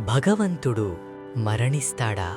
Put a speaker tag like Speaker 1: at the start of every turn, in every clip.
Speaker 1: భగవంతుడు మరణిస్తాడా?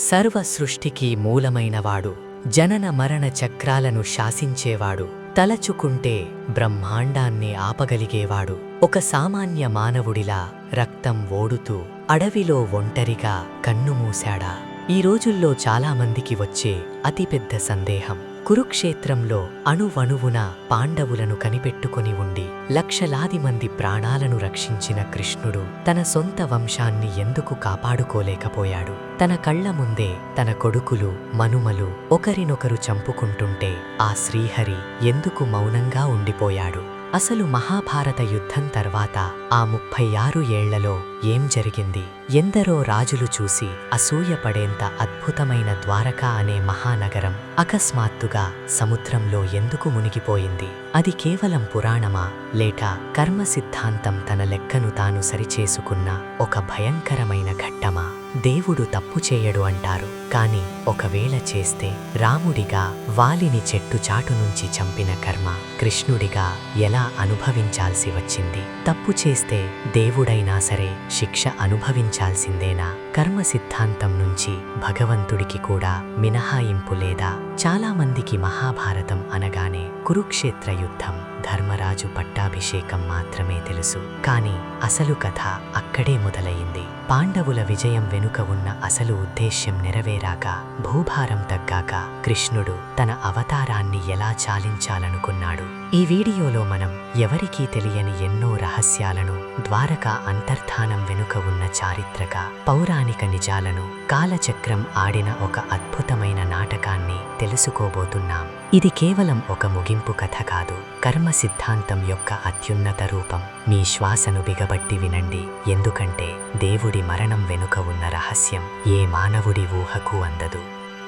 Speaker 1: సర్వ సృష్టికి మూలమైనవాడు, జనన మరణ చక్రాలను శాసించేవాడు, తలచుకుంటే బ్రహ్మాండాన్ని ఆపగలిగేవాడు. ఒక సామాన్య మానవుడిలా రక్తం ఓడుతూ అడవిలో ఒంటరిగా కన్నుమూశాడా? ఈ రోజుల్లో చాలామందికి వచ్చే అతిపెద్ద సందేహం, కురుక్షేత్రంలో అణువణువున పాండవులను కనిపెట్టుకొని ఉండి లక్షలాది మంది ప్రాణాలను రక్షించిన కృష్ణుడు తన సొంత వంశాన్ని ఎందుకు కాపాడుకోలేకపోయాడు? తన కళ్ల ముందే తన కొడుకులు, మనుమలు ఒకరినొకరు చంపుకుంటుంటే ఆ శ్రీహరి ఎందుకు మౌనంగా ఉండిపోయాడు? అసలు మహాభారత యుద్ధం తర్వాత ఆ 36 ఏళ్లలో ఏం జరిగింది? ఎందరో రాజులు చూసి అసూయపడేంత అద్భుతమైన ద్వారకా అనే మహానగరం అకస్మాత్తుగా సముద్రంలో ఎందుకు మునిగిపోయింది? అది కేవలం పురాణమా, లేక కర్మ సిద్ధాంతం తన లెక్కను తాను సరిచేసుకున్న ఒక భయంకరమైన ఘట్టమా? దేవుడు తప్పు చేయడు అంటారు, కాని ఒకవేళ చేస్తే రాముడిగా వాలిని చెట్టు చాటు నుంచి చంపిన కర్మ కృష్ణుడిగా ఎలా అనుభవించాల్సి వచ్చింది? తప్పు చేస్తే దేవుడైనా సరే శిక్ష అనుభవించాల్సిందేనా? కర్మ సిద్ధాంతం నుంచి భగవంతుడికి కూడా మినహాయింపు లేదా? చాలామందికి మహాభారతం అనగానే కురుక్షేత్ర యుద్ధం, ధర్మరాజు పట్టాభిషేకం మాత్రమే తెలుసు. కాని అసలు కథ అక్కడే మొదలయింది. పాండవుల విజయం వెనుక ఉన్న అసలు ఉద్దేశ్యం నెరవేరాక, భూభారం తగ్గాక కృష్ణుడు తన అవతారాన్ని ఎలా చాలించాలనుకున్నాడు? ఈ వీడియోలో మనం ఎవరికీ తెలియని ఎన్నో రహస్యాలను, ద్వారకా అంతర్ధానం వెనుక ఉన్న చారిత్రక, పౌరాణిక నిజాలను, కాలచక్రం ఆడిన ఒక అద్భుతమైన నాటకాన్ని తెలుసుకోబోతున్నాం. ఇది కేవలం ఒక ముగింపు కథ కాదు, కర్మ సిద్ధాంతం యొక్క అత్యున్నత రూపం. మీ శ్వాసను బిగబట్టి వినండి, ఎందుకంటే దేవుడి మరణం వెనుక ఉన్న రహస్యం ఏ మానవుడి ఊహకు అందదు.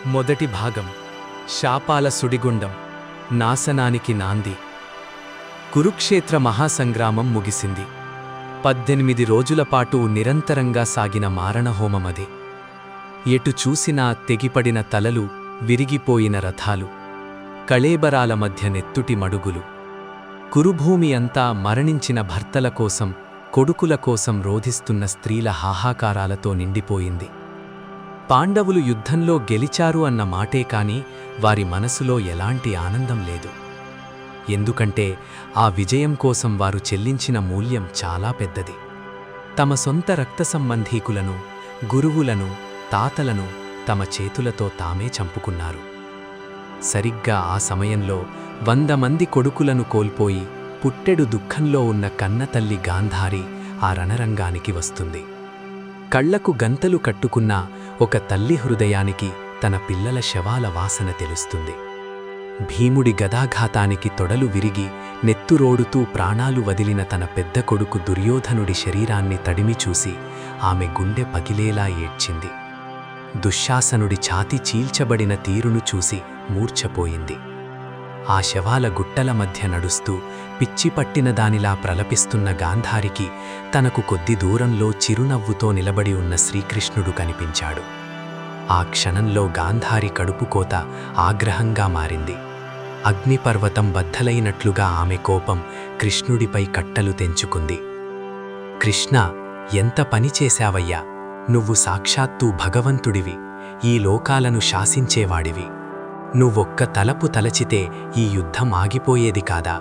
Speaker 2: మొదటి భాగం, శాపాల సుడిగుండం, నాశనానికి నాంది. కురుక్షేత్ర మహాసంగ్రామం ముగిసింది. 18 రోజుల పాటు నిరంతరంగా సాగిన మారణహోమమది. ఎటు చూసినా తెగిపడిన తలలు, విరిగిపోయిన రథాలు, కళేబరాల మధ్య నెత్తుటి మడుగులు. కురుభూమి అంతా మరణించిన భర్తల కోసం, కొడుకుల కోసం రోధిస్తున్న స్త్రీల హాహాకారాలతో నిండిపోయింది. పాండవులు యుద్ధంలో గెలిచారు అన్న మాటే కాని వారి మనసులో ఎలాంటి ఆనందం లేదు. ఎందుకంటే ఆ విజయం కోసం వారు చెల్లించిన మూల్యం చాలా పెద్దది. తమ సొంత రక్త సంబంధీకులను, గురువులను, తాతలను తమ చేతులతో తామే చంపుకున్నారు. సరిగ్గా ఆ సమయంలో 100 మంది కొడుకులను కోల్పోయి పుట్టెడు దుఃఖంలో ఉన్న కన్నతల్లి గాంధారి ఆ రణరంగానికి వస్తుంది. కళ్లకు గంతలు కట్టుకున్న ఒక తల్లి హృదయానికి తన పిల్లల శవాల వాసన తెలుస్తుంది. భీముడి గదాఘాతానికి తొడలు విరిగి నెత్తురోడుతూ ప్రాణాలు వదిలిన తన పెద్ద కొడుకు దుర్యోధనుడి శరీరాన్ని తడిమి చూసి ఆమె గుండె పగిలేలా ఏడ్చింది. దుశ్శాసనుడి ఛాతి చీల్చబడిన తీరును చూసి మూర్ఛపోయింది. ఆ శవాల గుట్టల మధ్య నడుస్తూ పిచ్చిపట్టిన దానిలా ప్రలపిస్తున్న గాంధారికి తనకు కొద్ది దూరంలో చిరునవ్వుతో నిలబడి ఉన్న శ్రీకృష్ణుడు కనిపించాడు. ఆ క్షణంలో గాంధారి కడుపుకోత ఆగ్రహంగా మారింది. అగ్నిపర్వతం బద్దలైనట్లుగా ఆమె కోపం కృష్ణుడిపై కట్టలు తెంచుకుంది. కృష్ణ, ఎంత పని చేశావయ్యా! నువ్వు సాక్షాత్తూ భగవంతుడివి, ఈ లోకాలను శాసించేవాడివి. నువ్వొక్క తలపు తలచితే ఈ యుద్ధం ఆగిపోయేది కాదా?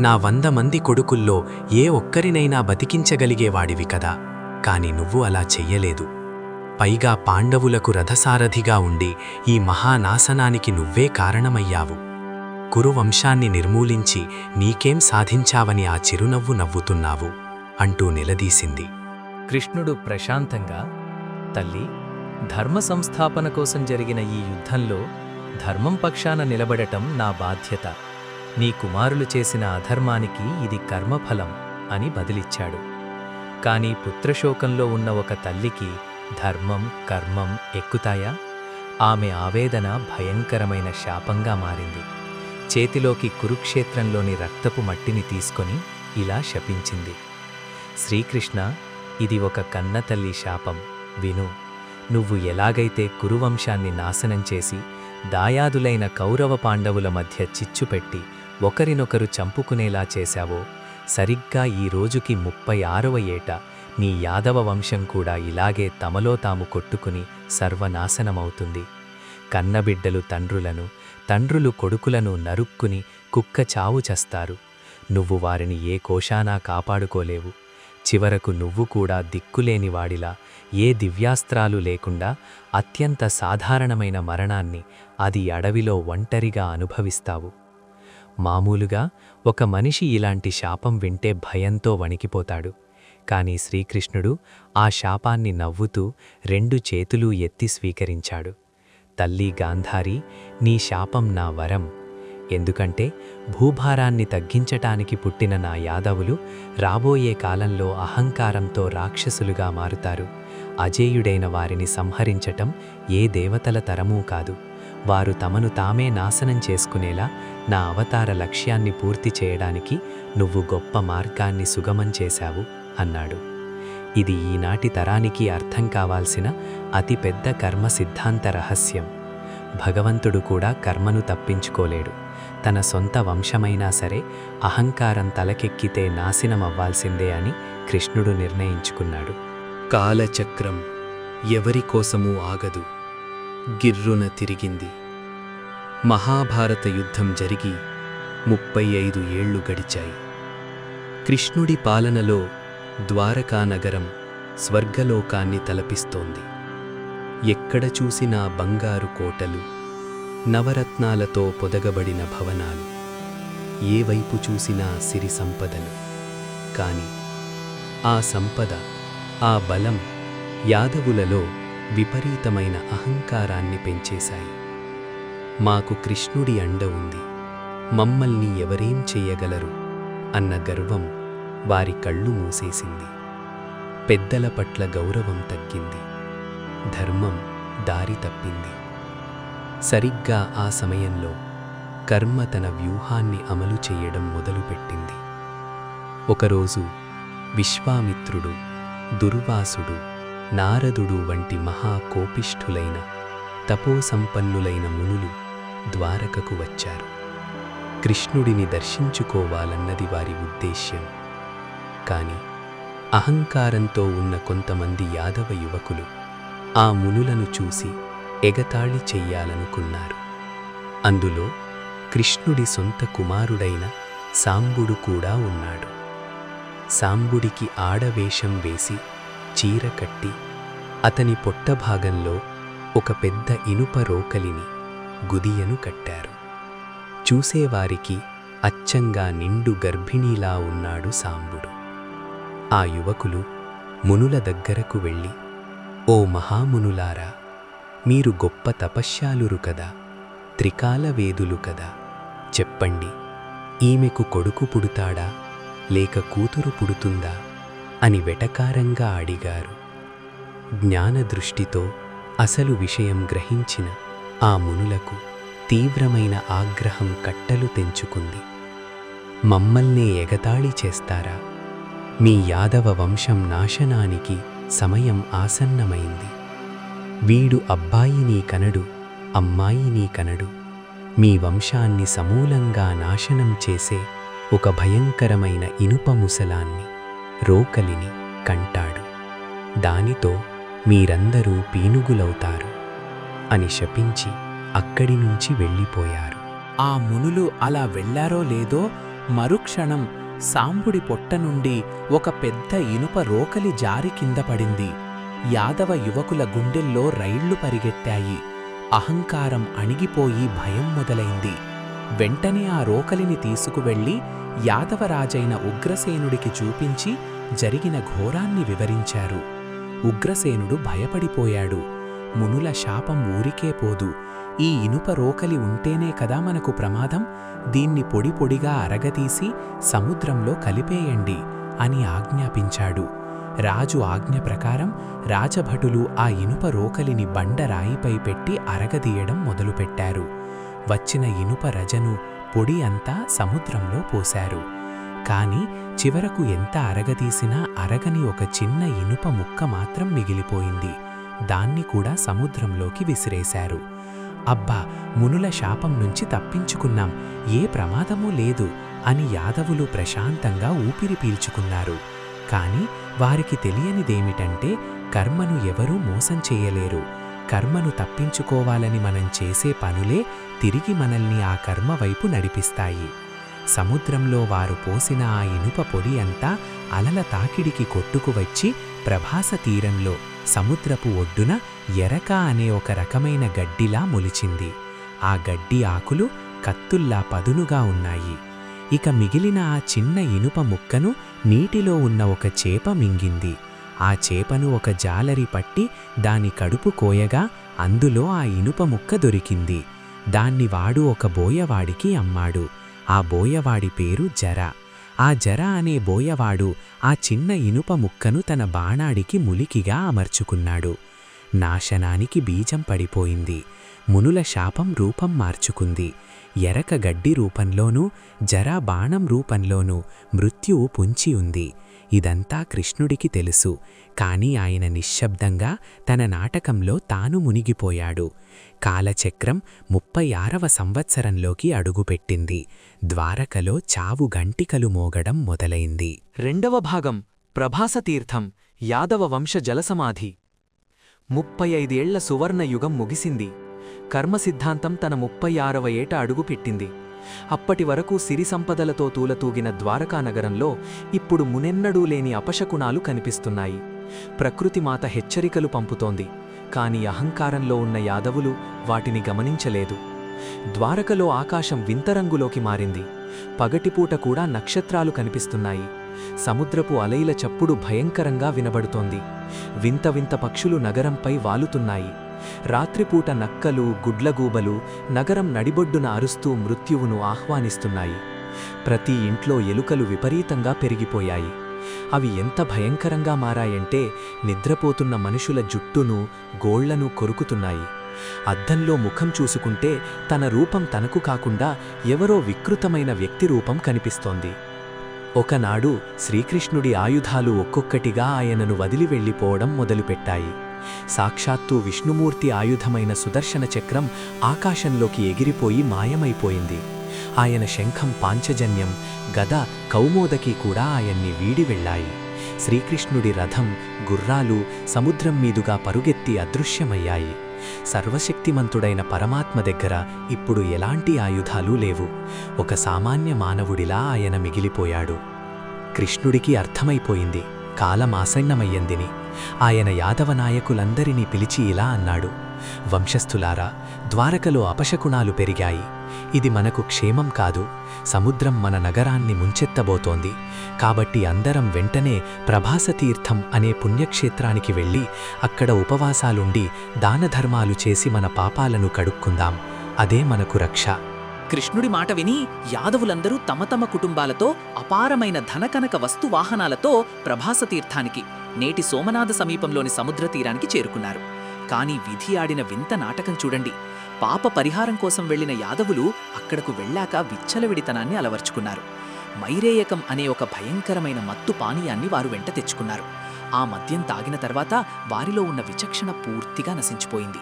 Speaker 2: నా 100 మంది కొడుకుల్లో ఏ ఒక్కరినైనా బతికించగలిగేవాడివి కదా, కాని నువ్వు అలా చెయ్యలేదు. పైగా పాండవులకు రథసారథిగా ఉండి ఈ మహానాశనానికి నువ్వే కారణమయ్యావు. కురువంశాన్ని నిర్మూలించి నీకేం సాధించావని ఆ చిరునవ్వు నవ్వుతున్నావు అంటూ నిలదీసింది.
Speaker 3: కృష్ణుడు ప్రశాంతంగా, తల్లి, ధర్మ సంస్థాపన కోసం జరిగిన ఈ యుద్ధంలో ధర్మం పక్షాన నిలబడటం నా బాధ్యత. నీ కుమారులు చేసిన అధర్మానికి ఇది కర్మఫలం అని బదిలిచ్చాడు. కాని పుత్రశోకంలో ఉన్న ఒక తల్లికి ధర్మం, కర్మం ఎక్కుతాయా? ఆమె ఆవేదన భయంకరమైన శాపంగా మారింది. చేతిలోకి కురుక్షేత్రంలోని రక్తపు మట్టిని తీసుకొని ఇలా శపించింది. శ్రీకృష్ణ, ఇది ఒక కన్నతల్లి శాపం, విను. నువ్వు ఎలాగైతే కురువంశాన్ని నాశనం చేసి దాయాదులైన కౌరవ పాండవుల మధ్య చిచ్చుపెట్టి ఒకరినొకరు చంపుకునేలా చేశావో, సరిగ్గా ఈ రోజుకి 36వ ఏట నీ యాదవ వంశం కూడా ఇలాగే తమలో తాము కొట్టుకుని సర్వనాశనమవుతుంది. కన్నబిడ్డలు తండ్రులను, తండ్రులు కొడుకులను నరుక్కుని కుక్క చావు చస్తారు. నువ్వు వారిని ఏ కోశానా కాపాడుకోలేవు. చివరకు నువ్వు కూడా దిక్కులేనివాడిలా, ఏ దివ్యాస్త్రాలు లేకుండా అత్యంత సాధారణమైన మరణాన్ని అది అడవిలో ఒంటరిగా అనుభవిస్తావు. మామూలుగా ఒక మనిషి ఇలాంటి శాపం వింటే భయంతో వణికిపోతాడు. కాని శ్రీకృష్ణుడు ఆ శాపాన్ని నవ్వుతూ 2 చేతులూ ఎత్తి స్వీకరించాడు. తల్లి గాంధారి, నీ శాపం నా వరం. ఎందుకంటే భూభారాన్ని తగ్గించటానికి పుట్టిన నా యాదవులు రాబోయే కాలంలో అహంకారంతో రాక్షసులుగా మారుతారు. అజేయుడైన వారిని సంహరించటం ఏ దేవతల తరమూ కాదు. వారు తమను తామే నాశనం చేసుకునేలా నా అవతార లక్ష్యాన్ని పూర్తి చేయడానికి నువ్వు గొప్ప మార్గాన్ని సుగమం చేశావు అన్నాడు. ఇది ఈనాటి తరానికి అర్థం కావాల్సిన అతిపెద్ద కర్మ సిద్ధాంత రహస్యం. భగవంతుడు కూడా కర్మను తప్పించుకోలేడు. తన సొంత వంశమైనా సరే అహంకారం తలకెక్కితే నాశనమవ్వాల్సిందే అని కృష్ణుడు నిర్ణయించుకున్నాడు.
Speaker 2: కాలచక్రం ఎవరికోసమూ ఆగదు, గిర్రున తిరిగింది. మహాభారత యుద్ధం జరిగి 35 ఏళ్లు గడిచాయి. కృష్ణుడి పాలనలో ద్వారకానగరం స్వర్గలోకాన్ని తలపిస్తోంది. ఎక్కడ చూసినా బంగారు కోటలు, నవరత్నాలతో పొదగబడిన భవనాలు, ఏ వైపు చూసినా సిరి సంపదలు. కాని ఆ సంపద, ఆ బలం యాదవులలో విపరీతమైన అహంకారాన్ని పెంచేశాయి. మాకు కృష్ణుడి అండ ఉంది, మమ్మల్ని ఎవరేం చెయ్యగలరు అన్న గర్వం వారి కళ్ళు మూసేసింది. పెద్దల పట్ల గౌరవం తగ్గింది, ధర్మం దారి తప్పింది. సరిగ్గా ఆ సమయంలో కర్మ తన వ్యూహాన్ని అమలు చెయ్యడం మొదలుపెట్టింది. ఒకరోజు విశ్వామిత్రుడు, దుర్వాసుడు, నారదుడు వంటి మహాకోపిష్ఠులైన తపోసంపన్నులైన మునులు ద్వారకకు వచ్చారు. కృష్ణుడిని దర్శించుకోవాలన్నది వారి ఉద్దేశ్యం. కాని అహంకారంతో ఉన్న కొంతమంది యాదవ యువకులు ఆ మునులను చూసి ఎగతాళి చెయ్యాలనుకున్నారు. అందులో కృష్ణుడి సొంత కుమారుడైన సాంబుడు కూడా ఉన్నాడు. సాంబుడికి ఆడవేషం వేసి చీర కట్టి అతని పొట్టభాగంలో ఒక పెద్ద ఇనుప రోకలిని, గుదియను కట్టారు. చూసేవారికి అచ్చంగా నిండు గర్భిణీలా ఉన్నాడు సాంబుడు. ఆ యువకులు మునుల దగ్గరకు వెళ్ళి, ఓ మహామునులారా, మీరు గొప్ప తపశ్శాలురు కదా, త్రికాలవేదులు కదా, చెప్పండి, ఈమెకు కొడుకు పుడుతాడా లేక కూతురు పుడుతుందా అని వెటకారంగా అడిగారు. జ్ఞానదృష్టితో అసలు విషయం గ్రహించిన ఆ మునులకు తీవ్రమైన ఆగ్రహం కట్టలు తెంచుకుంది. మమ్మల్నే ఎగతాళి చేస్తారా? మీ యాదవ వంశం నాశనానికి సమయం ఆసన్నమైంది. వీడు అబ్బాయిని కనడు, అమ్మాయిని కనడు. మీ వంశాన్ని సమూలంగా నాశనం చేసే ఒక భయంకరమైన ఇనుప ముసలాన్ని, రోకలిని కంటాడు. దానితో మీరందరూ పీనుగులవుతారు అని శపించి అక్కడి నుంచి వెళ్ళిపోయారు.
Speaker 4: ఆ మునులు అలా వెళ్లారో లేదో మరుక్షణం సాంబుడి పొట్ట నుండి ఒక పెద్ద ఇనుప రోకలి జారి కింద పడింది. యాదవ యువకుల గుండెల్లో రైళ్లు పరిగెత్తాయి. అహంకారం అణిగిపోయి భయం మొదలైంది. వెంటనే ఆ రోకలిని తీసుకువెళ్లి యాదవరాజైన ఉగ్రసేనుడికి చూపించి జరిగిన ఘోరాన్ని వివరించారు. ఉగ్రసేనుడు భయపడిపోయాడు. మునుల శాపం ఊరికే పోదు. ఈ ఇనుప రోకలి ఉంటేనే కదా మనకు ప్రమాదం. దీన్ని పొడి పొడిగా అరగదీసి సముద్రంలో కలిపేయండి అని ఆజ్ఞాపించాడు. రాజు ఆజ్ఞ ప్రకారం రాజభటులు ఆ ఇనుప రోకలిని బండరాయిపై పెట్టి అరగదీయడం మొదలుపెట్టారు. వచ్చిన ఇనుప రజను పొడి అంతా సముద్రంలో పోశారు. కాని చివరకు ఎంత అరగదీసినా అరగని ఒక చిన్న ఇనుప ముక్క మాత్రం మిగిలిపోయింది. దాన్ని కూడా సముద్రంలోకి విసిరేశారు. అబ్బా, మునుల శాపం నుంచి తప్పించుకున్నాం, ఏ ప్రమాదమూ లేదు అని యాదవులు ప్రశాంతంగా ఊపిరి పీల్చుకున్నారు. కాని వారికి తెలియనిదేమిటంటే కర్మను ఎవరూ మోసం చేయలేరు. కర్మను తప్పించుకోవాలని మనం చేసే పనులే తిరిగి మనల్ని ఆ కర్మ వైపు నడిపిస్తాయి. సముద్రంలో వారు పోసిన ఆ ఇనుప పొడి అంతా అలల తాకిడికి కొట్టుకువచ్చి ప్రభాస తీరంలో సముద్రపు ఒడ్డున ఎరక అనే ఒక రకమైన గడ్డిలా మొలిచింది. ఆ గడ్డి ఆకులు కత్తుల్లా పదునుగా ఉన్నాయి. ఇక మిగిలిన ఆ చిన్న ఇనుప ముక్కను నీటిలో ఉన్న ఒక చేప మింగింది. ఆ చేపను ఒక జాలరి పట్టి దాని కడుపు కోయగా అందులో ఆ ఇనుప ముక్క దొరికింది. దాన్ని వాడు ఒక బోయవాడికి అమ్మాడు. ఆ బోయవాడి పేరు జర. ఆ జర అనే బోయవాడు ఆ చిన్న ఇనుప ముక్కను తన బాణాడికి ములికిగా అమర్చుకున్నాడు. నాశనానికి బీజం పడిపోయింది. మునుల శాపం రూపం మార్చుకుంది. ఎరక గడ్డి రూపంలోనూ జరా బాణం రూపంలోనూ మృత్యువు పొంచి ఉంది. ఇదంతా కృష్ణుడికి తెలుసు. కాని ఆయన నిశ్శబ్దంగా తన నాటకంలో తాను మునిగిపోయాడు. కాలచక్రం 36వ సంవత్సరంలోకి అడుగుపెట్టింది. ద్వారకలో చావు గంటికలు మోగడం మొదలైంది.
Speaker 3: 2వ భాగం ప్రభాసతీర్థం యాదవ వంశ జలసమాధి. 35 ఏళ్ల సువర్ణ యుగం ముగిసింది. కర్మసిద్ధాంతం తన 36వ ఏట అడుగుపెట్టింది. అప్పటి వరకు సిరి సంపదలతో తూలతూగిన ద్వారకానగరంలో ఇప్పుడు మునెన్నడూ లేని అపశకునాలు కనిపిస్తున్నాయి. ప్రకృతిమాత హెచ్చరికలు పంపుతోంది. కాని అహంకారంలో ఉన్న యాదవులు వాటిని గమనించలేదు. ద్వారకలో ఆకాశం వింతరంగులోకి మారింది. పగటిపూట కూడా నక్షత్రాలు కనిపిస్తున్నాయి. సముద్రపు అలైల చప్పుడు భయంకరంగా వినబడుతోంది. వింత వింత పక్షులు నగరంపై వాలుతున్నాయి. రాత్రిపూట నక్కలు, గుడ్లగూబలు నగరం నడిబొడ్డున అరుస్తూ మృత్యువును ఆహ్వానిస్తున్నాయి. ప్రతి ఇంట్లో ఎలుకలు విపరీతంగా పెరిగిపోయాయి. అవి ఎంత భయంకరంగా మారాయంటే నిద్రపోతున్న మనుషుల జుట్టును, గోళ్లను కొరుకుతున్నాయి. అద్దంలో ముఖం చూసుకుంటే తన రూపం తనకు కాకుండా ఎవరో వికృతమైన వ్యక్తి రూపం కనిపిస్తోంది. ఒకనాడు శ్రీకృష్ణుడి ఆయుధాలు ఒక్కొక్కటిగా ఆయనను వదిలి వెళ్ళిపోవడం మొదలుపెట్టాయి. సాక్షాత్తు విష్ణుమూర్తి ఆయుధమైన సుదర్శన చక్రం ఆకాశంలోకి ఎగిరిపోయి మాయమైపోయింది. ఆయన శంఖం పాంచజన్యం, గద కౌమోదకి కూడా ఆయన్ని వీడి వెళ్ళాయి. శ్రీకృష్ణుడి రథం, గుర్రాలు సముద్రం మీదుగా పరుగెత్తి అదృశ్యమయ్యాయి. సర్వశక్తిమంతుడైన పరమాత్మ దగ్గర ఇప్పుడు ఎలాంటి ఆయుధాలూ లేవు. ఒక సామాన్య మానవుడిలా ఆయన మిగిలిపోయాడు. కృష్ణుడికి అర్థమైపోయింది కాలమాసన్నమయ్యందిని. ఆయన యాదవ నాయకులందరినీ పిలిచి ఇలా అన్నాడు: వంశస్థులారా, ద్వారకలో అపశకునాలు పెరిగాయి. ఇది మనకు క్షేమం కాదు. సముద్రం మన నగరాన్ని ముంచెత్తబోతోంది. కాబట్టి అందరం వెంటనే ప్రభాసతీర్థం అనే పుణ్యక్షేత్రానికి వెళ్ళి అక్కడ ఉపవాసాలుండి దానధర్మాలు చేసి మన పాపాలను కడుక్కుందాం. అదే మనకు రక్ష.
Speaker 5: కృష్ణుడి మాట విని యాదవులందరూ తమ తమ కుటుంబాలతో అపారమైన ధనకనక వస్తువాహనాలతో ప్రభాసతీర్థానికి, నేటి సోమనాథ సమీపంలోని సముద్ర తీరానికి చేరుకున్నారు. కాని విధి ఆడిన వింత నాటకం చూడండి. పాప పరిహారం కోసం వెళ్లిన యాదవులు అక్కడకు వెళ్ళాక విచ్చలవిడితనాన్ని అలవర్చుకున్నారు. మైరేయకం అనే ఒక భయంకరమైన మత్తు పానీయాన్ని వారు వెంట తెచ్చుకున్నారు. ఆ మద్యం తాగిన తర్వాత వారిలో ఉన్న విచక్షణ పూర్తిగా నశించిపోయింది.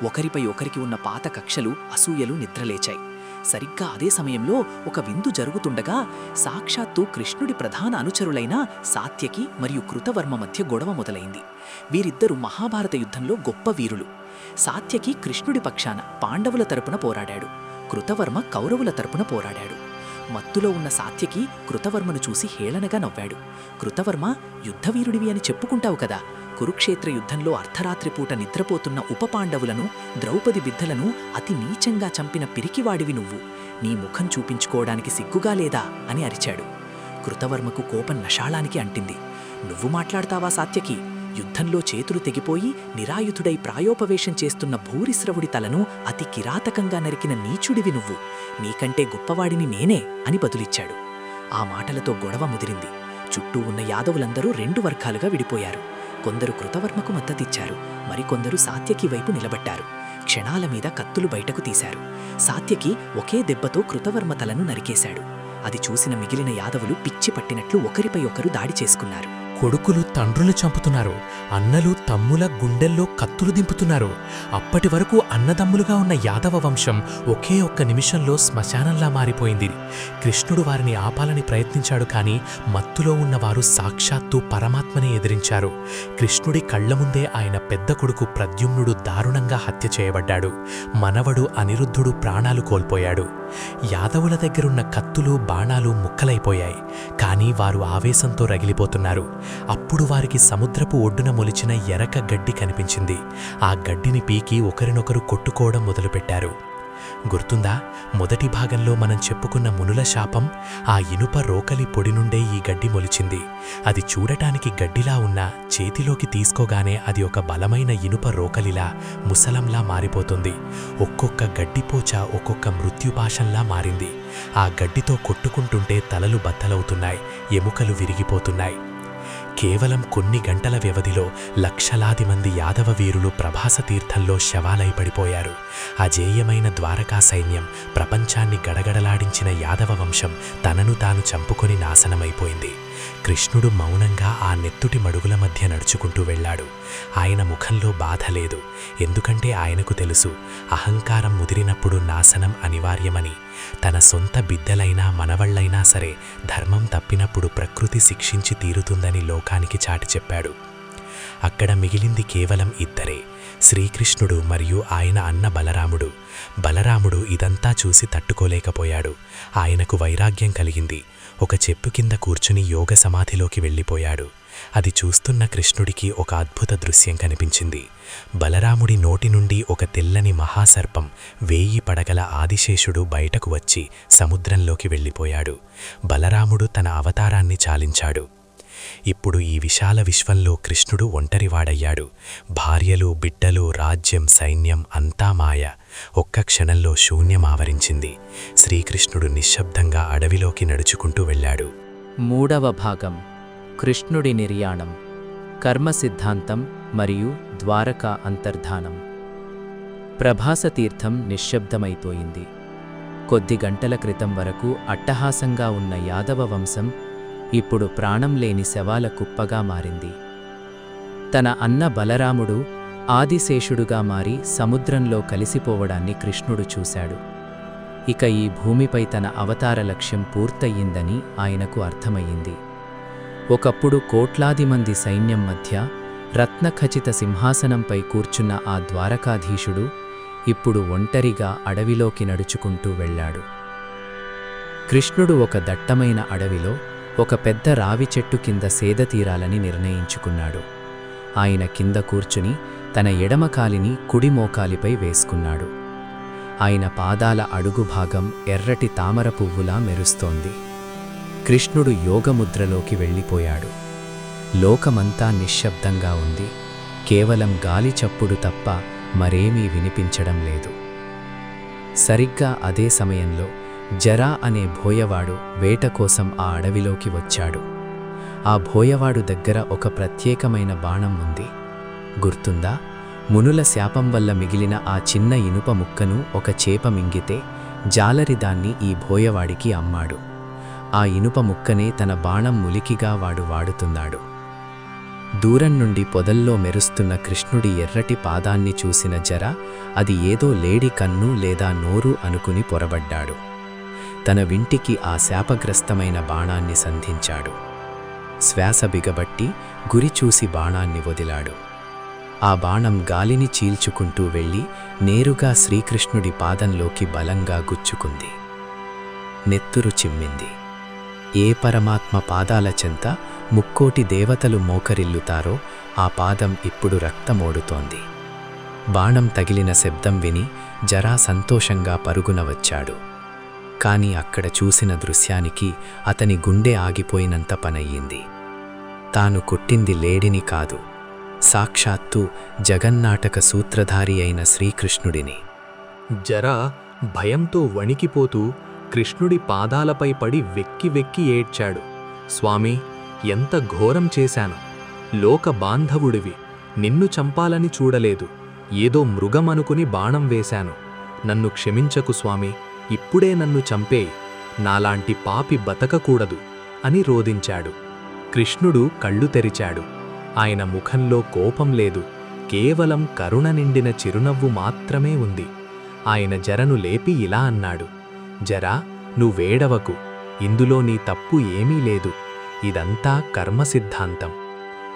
Speaker 5: ఒకరిపై ఒకరికి ఉన్న పాత కక్షలు, అసూయలు నిద్రలేచాయి. సరిగ్గా అదే సమయంలో ఒక విందు జరుగుతుండగా సాక్షాత్తు కృష్ణుడి ప్రధాన అనుచరులైన సాత్యకి మరియు కృతవర్మ మధ్య గొడవ మొదలైంది. వీరిద్దరూ మహాభారత యుద్ధంలో గొప్ప వీరులు. సాత్యకి కృష్ణుడి పక్షాన పాండవుల తరపున పోరాడాడు. కృతవర్మ కౌరవుల తరపున పోరాడాడు. మత్తులో ఉన్న సాత్యకి కృతవర్మను చూసి హేళనగా నవ్వాడు. కృతవర్మ, యుద్ధవీరుడివి అని చెప్పుకుంటావు కదా, కురుక్షేత్ర యుద్ధంలో అర్ధరాత్రిపూట నిద్రపోతున్న ఉపపాండవులను, ద్రౌపది బిద్దలను అతి నీచంగా చంపిన పిరికివాడివి నువ్వు. నీ ముఖం చూపించుకోవడానికి సిగ్గుగా లేదా అని అరిచాడు. కృతవర్మకు కోపం నషాళానికి అంటింది. నువ్వు మాట్లాడతావా సాత్యకి? యుద్ధంలో చేతులు తెగిపోయి నిరాయుధుడై ప్రాయోపవేశం చేస్తున్న భూరిశ్రవుడి తలను అతి కిరాతకంగా నరికిన నీచుడివి నువ్వు. నీకంటే గొప్పవాడిని నేనే అని బదులిచ్చాడు. ఆ మాటలతో గొడవ ముదిరింది. చుట్టూ ఉన్న యాదవులందరూ 2 వర్గాలుగా విడిపోయారు. కొందరు కృతవర్మకు మద్దతిచ్చారు, మరికొందరు సాత్యకి వైపు నిలబడ్డారు. క్షణాల మీద కత్తులు బయటకు తీశారు. సాత్యకి ఒకే దెబ్బతో కృతవర్మ తలను నరికేశాడు. అది చూసిన మిగిలిన యాదవులు పిచ్చి పట్టినట్లు ఒకరిపై ఒకరు దాడి చేసుకున్నారు.
Speaker 4: కొడుకులు తండ్రులు చంపుతున్నారు, అన్నలు తమ్ముల గుండెల్లో కత్తులు దింపుతున్నారు. అప్పటి వరకు అన్నదమ్ములుగా ఉన్న యాదవ వంశం ఒకే ఒక్క నిమిషంలో శ్మశానంలా మారిపోయింది. కృష్ణుడు వారిని ఆపాలని ప్రయత్నించాడు, కానీ మత్తులో ఉన్నవారు సాక్షాత్తు పరమాత్మనే ఎదిరించారు. కృష్ణుడి కళ్ల ముందే ఆయన పెద్ద కొడుకు ప్రద్యుమ్నుడు దారుణంగా హత్య చేయబడ్డాడు. మనవడు అనిరుద్ధుడు ప్రాణాలు కోల్పోయాడు. యాదవుల దగ్గరున్న కత్తులు బాణాలు ముక్కలైపోయాయి, కానీ వారు ఆవేశంతో రగిలిపోతున్నారు. అప్పుడు వారికి సముద్రపు ఒడ్డున మొలిచిన ఎరక గడ్డి కనిపించింది. ఆ గడ్డిని పీకి ఒకరినొకరు కొట్టుకోవడం మొదలుపెట్టారు. గుర్తుందా, మొదటి భాగంలో మనం చెప్పుకున్న మునుల శాపం? ఆ ఇనుప రోకలి పొడి నుండే ఈ గడ్డి మొలిచింది. అది చూడటానికి గడ్డిలా ఉన్నా చేతిలోకి తీసుకోగానే అది ఒక బలమైన ఇనుప రోకలిలా, ముసలంలా మారిపోతుంది. ఒక్కొక్క గడ్డిపోచ ఒక్కొక్క మృత్యుపాశంలా మారింది. ఆ గడ్డితో కొట్టుకుంటుంటే తలలు బద్దలవుతున్నాయి, ఎముకలు విరిగిపోతున్నాయి. కేవలం కొన్ని గంటల వ్యవధిలో లక్షలాది మంది యాదవ వీరులు ప్రభాస తీర్థంలో శవాలై పడిపోయారు. అజేయమైన ద్వారకా సైన్యం, ప్రపంచాన్ని గడగడలాడించిన యాదవ వంశం తనను తాను చంపుకొని నాశనమైపోయింది. కృష్ణుడు మౌనంగా ఆ నెత్తుటి మడుగుల మధ్య నడుచుకుంటూ వెళ్ళాడు. ఆయన ముఖంలో బాధ లేదు, ఎందుకంటే ఆయనకు తెలుసు, అహంకారం ముదిరినప్పుడు నాశనం అనివార్యమని. తన సొంత బిడ్డలైనా మనవళ్లైనా సరే ధర్మం తప్పినప్పుడు ప్రకృతి శిక్షించి తీరుతుందని లోకానికి చాటి చెప్పాడు. అక్కడ మిగిలింది కేవలం ఇద్దరే, శ్రీకృష్ణుడు మరియు ఆయన అన్న బలరాముడు. బలరాముడు ఇదంతా చూసి తట్టుకోలేకపోయాడు. ఆయనకు వైరాగ్యం కలిగింది. ఒక చెట్టు కింద కూర్చుని యోగ సమాధిలోకి వెళ్ళిపోయాడు. అది చూస్తున్న కృష్ణుడికి ఒక అద్భుత దృశ్యం కనిపించింది. బలరాముడి నోటి నుండి ఒక తెల్లని మహాసర్పం, 1000 పడగల ఆదిశేషుడు బయటకు వచ్చి సముద్రంలోకి వెళ్ళిపోయాడు. బలరాముడు తన అవతారాన్ని చాలించాడు. ఇప్పుడు ఈ విశాల విశ్వంలో కృష్ణుడు ఒంటరివాడయ్యాడు. భార్యలు, బిడ్డలు, రాజ్యం, సైన్యం అంతా మాయ. ఒక్క క్షణంలో శూన్యం ఆవరించింది. శ్రీకృష్ణుడు నిశ్శబ్దంగా అడవిలోకి నడుచుకుంటూ వెళ్ళాడు.
Speaker 3: 3వ భాగం, కృష్ణుడి నిర్యాణం, కర్మ సిద్ధాంతం మరియు ద్వారకా అంతర్ధానం. ప్రభాసతీర్థం నిశ్శబ్దమైపోయింది. కొద్ది గంటల క్రితం వరకు అట్టహాసంగా ఉన్న యాదవ వంశం ఇప్పుడు ప్రాణం లేని శవాల కుప్పగా మారింది. తన అన్న బలరాముడు ఆదిశేషుడుగా మారి సముద్రంలో కలిసిపోవడాన్ని కృష్ణుడు చూశాడు. ఇక ఈ భూమిపై తన అవతార లక్ష్యం పూర్తయిందని ఆయనకు అర్థమయ్యింది. ఒకప్పుడు కోట్లాది మంది సైన్యం మధ్య రత్నఖచిత సింహాసనంపై కూర్చున్న ఆ ద్వారకాధీశుడు ఇప్పుడు ఒంటరిగా అడవిలోకి నడుచుకుంటూ వెళ్ళాడు. కృష్ణుడు ఒక దట్టమైన అడవిలో ఒక పెద్ద రావి చెట్టు కింద సేద తీరాలని నిర్ణయించుకున్నాడు. ఆయన కింద కూర్చుని తన ఎడమ కాలిని కుడి మోకాలిపై వేసుకున్నాడు. ఆయన పాదాల అడుగు భాగం ఎర్రటి తామర పువ్వులా మెరుస్తోంది. కృష్ణుడు యోగముద్రలోకి వెళ్ళిపోయాడు. లోకమంతా నిశ్శబ్దంగా ఉంది. కేవలం గాలి చప్పుడు తప్ప మరేమీ వినిపించడం లేదు. సరిగ్గా అదే సమయంలో జరా అనే భోయవాడు వేట కోసం ఆ అడవిలోకి వచ్చాడు. ఆ భోయవాడు దగ్గర ఒక ప్రత్యేకమైన బాణం ఉంది. గుర్తుందా? మునుల శాపం వల్ల మిగిలిన ఆ చిన్న ఇనుప ముక్కను ఒక చేప మింగితే జాలరి దాన్ని ఈ భోయవాడికి అమ్మాడు. ఆ ఇనుప ముక్కనే తన బాణం ములికిగా వాడు వాడుతున్నాడు. దూరం నుండి పొదల్లో మెరుస్తున్న కృష్ణుడి ఎర్రటి పాదాన్ని చూసిన జర అది ఏదో లేడి కన్ను లేదా నోరు అనుకుని పొరబడ్డాడు. తన వింటికి ఆ శాపగ్రస్తమైన బాణాన్ని సంధించాడు. శ్వాస బిగబట్టి గురి చూసి బాణాన్ని వదిలాడు. ఆ బాణం గాలిని చీల్చుకుంటూ వెళ్ళి నేరుగా శ్రీకృష్ణుడి పాదంలోకి బలంగా గుచ్చుకుంది. నెత్తురు చిమ్మింది. ఏ పరమాత్మ పాదాల చెంత ముక్కోటి దేవతలు మోకరిల్లుతారో ఆ పాదం ఇప్పుడు రక్తమోడుతోంది. బాణం తగిలిన శబ్దం విని జరా సంతోషంగా పరుగున వచ్చాడు. కాని అక్కడ చూసిన దృశ్యానికి అతని గుండె ఆగిపోయినంత పనయ్యింది. తాను కొట్టింది లేడిని కాదు, సాక్షాత్తు జగన్నాటక సూత్రధారి అయిన శ్రీకృష్ణుడిని. జరా భయంతో వణికిపోతూ కృష్ణుడి పాదాలపై పడి వెక్కి వెక్కి ఏడ్చాడు. స్వామీ, ఎంత ఘోరం చేశాను! లోక బాంధవుడివి, నిన్ను చంపాలని చూడలేదు, ఏదో మృగమనుకుని బాణం వేశాను. నన్ను క్షమించకు స్వామి, ఇప్పుడే నన్ను చంపేయి, నాలాంటి పాపి బతకకూడదు అని రోదించాడు. కృష్ణుడు కళ్ళు తెరిచాడు. ఆయన ముఖంలో కోపం లేదు, కేవలం కరుణ నిండిన చిరునవ్వు మాత్రమే ఉంది. ఆయన జరను లేపి ఇలా అన్నాడు, జరా, నువ్వేడవకు, ఇందులో నీ తప్పు ఏమీ లేదు. ఇదంతా కర్మసిద్ధాంతం.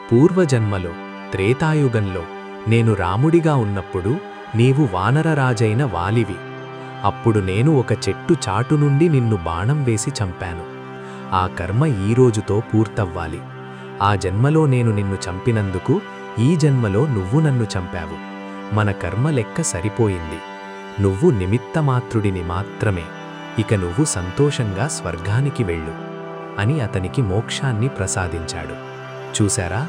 Speaker 3: పూర్వజన్మలో త్రేతాయుగంలో నేను రాముడిగా ఉన్నప్పుడు నీవు వానరరాజైన వాలివి. అప్పుడు నేను ఒక చెట్టు చాటు నుండి నిన్ను బాణం వేసి చంపాను. ఆ కర్మ ఈ రోజుతో పూర్తవ్వాలి. ఆ జన్మలో నేను నిన్ను చంపినందుకు ఈ జన్మలో నువ్వు నన్ను చంపావు. మన కర్మ లెక్క సరిపోయింది. నువ్వు నిమిత్తమాత్రుడిని మాత్రమే. ఇక నువ్వు సంతోషంగా స్వర్గానికి వెళ్ళు అని అతనికి మోక్షాన్ని ప్రసాదించాడు. చూశారా,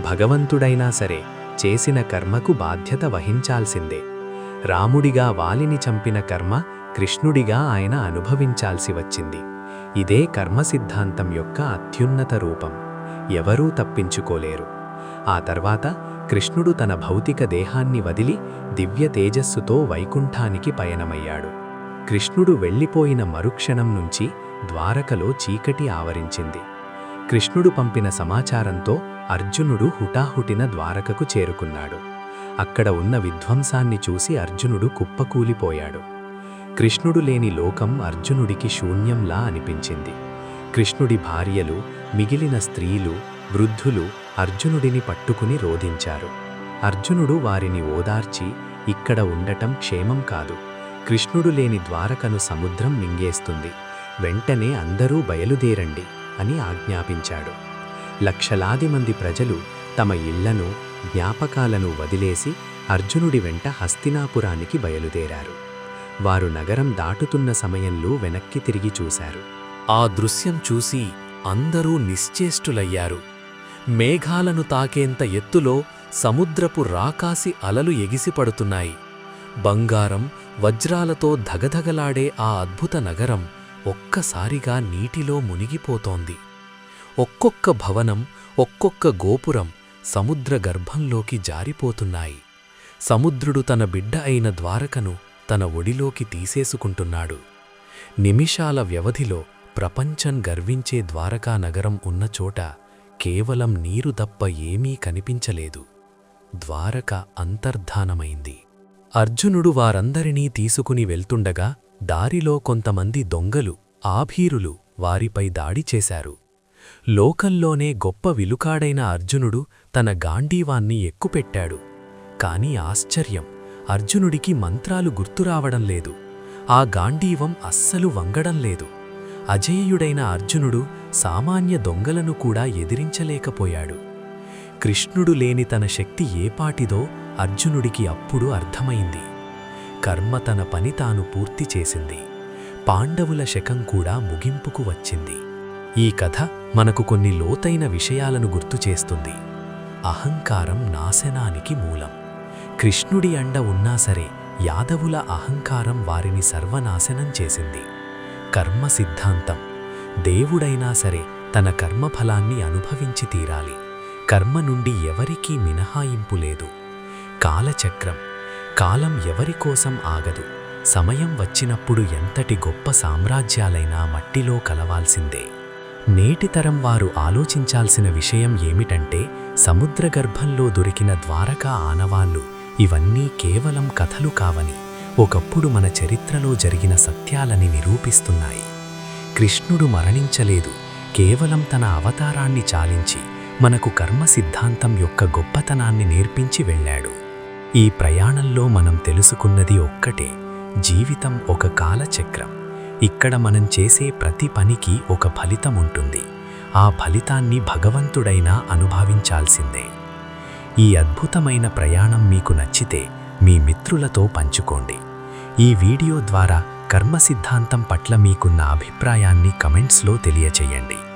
Speaker 3: భగవంతుడైనా సరే చేసిన కర్మకు బాధ్యత వహించాల్సిందే. రాముడిగా వాలిని చంపిన కర్మ కృష్ణుడిగా ఆయన అనుభవించాల్సి వచ్చింది. ఇదే కర్మసిద్ధాంతం యొక్క అత్యున్నత రూపం. ఎవరూ తప్పించుకోలేరు. ఆ తర్వాత కృష్ణుడు తన భౌతిక దేహాన్ని వదిలి దివ్య తేజస్సుతో వైకుంఠానికి పయనమయ్యాడు. కృష్ణుడు వెళ్ళిపోయిన మరుక్షణం నుంచి ద్వారకలో చీకటి ఆవరించింది. కృష్ణుడు పంపిన సమాచారంతో అర్జునుడు హుటాహుటిన ద్వారకకు చేరుకున్నాడు. అక్కడ ఉన్న విధ్వంసాన్ని చూసి అర్జునుడు కుప్పకూలిపోయాడు. కృష్ణుడు లేని లోకం అర్జునుడికి శూన్యంలా అనిపించింది. కృష్ణుడి భార్యలు, మిగిలిన స్త్రీలు, వృద్ధులు అర్జునుడిని పట్టుకుని రోధించారు. అర్జునుడు వారిని ఓదార్చి, ఇక్కడ ఉండటం క్షేమం కాదు. కృష్ణుడు లేని ద్వారకను సముద్రం మింగేస్తుంది. వెంటనే అందరూ బయలుదేరండి అని ఆజ్ఞాపించాడు. లక్షలాది మంది ప్రజలు తమ ఇళ్లను, జ్ఞాపకాలను వదిలేసి అర్జునుడి వెంట హస్తినాపురానికి బయలుదేరారు. వారు నగరం దాటుతున్న సమయంలో వెనక్కి తిరిగి చూశారు.
Speaker 6: ఆ దృశ్యం చూసి అందరూ నిశ్చేష్టులయ్యారు. మేఘాలను తాకేంత ఎత్తులో సముద్రపు రాకాసి అలలు ఎగిసిపడుతున్నాయి. బంగారం, వజ్రాలతో ధగధగలాడే ఆ అద్భుత నగరం ఒక్కసారిగా నీటిలో మునిగిపోతోంది. ఒక్కొక్క భవనం, ఒక్కొక్క గోపురం సముద్ర గర్భంలోకి జారిపోతున్నాయి. సముద్రుడు తన బిడ్డ అయిన ద్వారకను తన ఒడిలోకి తీసేసుకుంటున్నాడు. నిమిషాల వ్యవధిలో ప్రపంచం గర్వించే ద్వారకా నగరం ఉన్న చోట కేవలం నీరు తప్ప ఏమీ కనిపించలేదు. ద్వారక అంతర్ధానమైంది. అర్జునుడు వారందరినీ తీసుకుని వెళ్తుండగా దారిలో కొంతమంది దొంగలు, ఆభీరులు వారిపై దాడి చేశారు. లోకంలోనే గొప్ప విలుకాడైన అర్జునుడు తన గాంధీవాన్ని ఎక్కుపెట్టాడు. కాని ఆశ్చర్యం, అర్జునుడికి మంత్రాలు గుర్తురావడం లేదు. ఆ గాంధీవం అస్సలు వంగడం లేదు. అజేయుడైన అర్జునుడు సామాన్య దొంగలను కూడా ఎదిరించలేకపోయాడు. కృష్ణుడు లేని తన శక్తి ఏపాటిదో అర్జునుడికి అప్పుడు అర్థమైంది. కర్మ తన పని తాను పూర్తి చేసింది. పాండవుల శకం కూడా ముగింపుకు వచ్చింది. ఈ కథ మనకు కొన్ని లోతైన విషయాలను గుర్తుచేస్తుంది. అహంకారం నాశనానికి మూలం. కృష్ణుడి అండ ఉన్నా సరే యాదవుల అహంకారం వారిని సర్వనాశనం చేసింది. కర్మ సిద్ధాంతం. దేవుడైనా సరే తన కర్మఫలాన్ని అనుభవించి తీరాలి. కర్మ నుండి ఎవరికీ మినహాయింపు లేదు. కాలచక్రం. కాలం ఎవరికోసం ఆగదు. సమయం వచ్చినప్పుడు ఎంతటి గొప్ప సామ్రాజ్యాలైనా మట్టిలో కలవాల్సిందే. నేటితరం వారు ఆలోచించాల్సిన విషయం ఏమిటంటే, సముద్రగర్భంలో దొరికిన ద్వారకా ఆనవాళ్లు ఇవన్నీ కేవలం కథలు కావని, ఒకప్పుడు మన చరిత్రలో జరిగిన సత్యాలని నిరూపిస్తున్నాయి. కృష్ణుడు మరణించలేదు, కేవలం తన అవతారాన్ని చాలించి మనకు కర్మ సిద్ధాంతం యొక్క గొప్పతనాన్ని నేర్పించి వెళ్ళాడు. ఈ ప్రయాణంలో మనం తెలుసుకున్నది ఒక్కటే: జీవితం ఒక కాలచక్రం. ఇక్కడ మనం చేసే ప్రతి పనికి ఒక ఫలితం ఉంటుంది. ఆ ఫలితాన్ని భగవంతుడైనా అనుభవించాల్సిందే. ఈ అద్భుతమైన ప్రయాణం మీకు నచ్చితే మీ మిత్రులతో పంచుకోండి. ఈ వీడియో ద్వారా కర్మ సిద్ధాంతం పట్ల మీకున్న అభిప్రాయాన్ని కమెంట్స్లో తెలియచేయండి.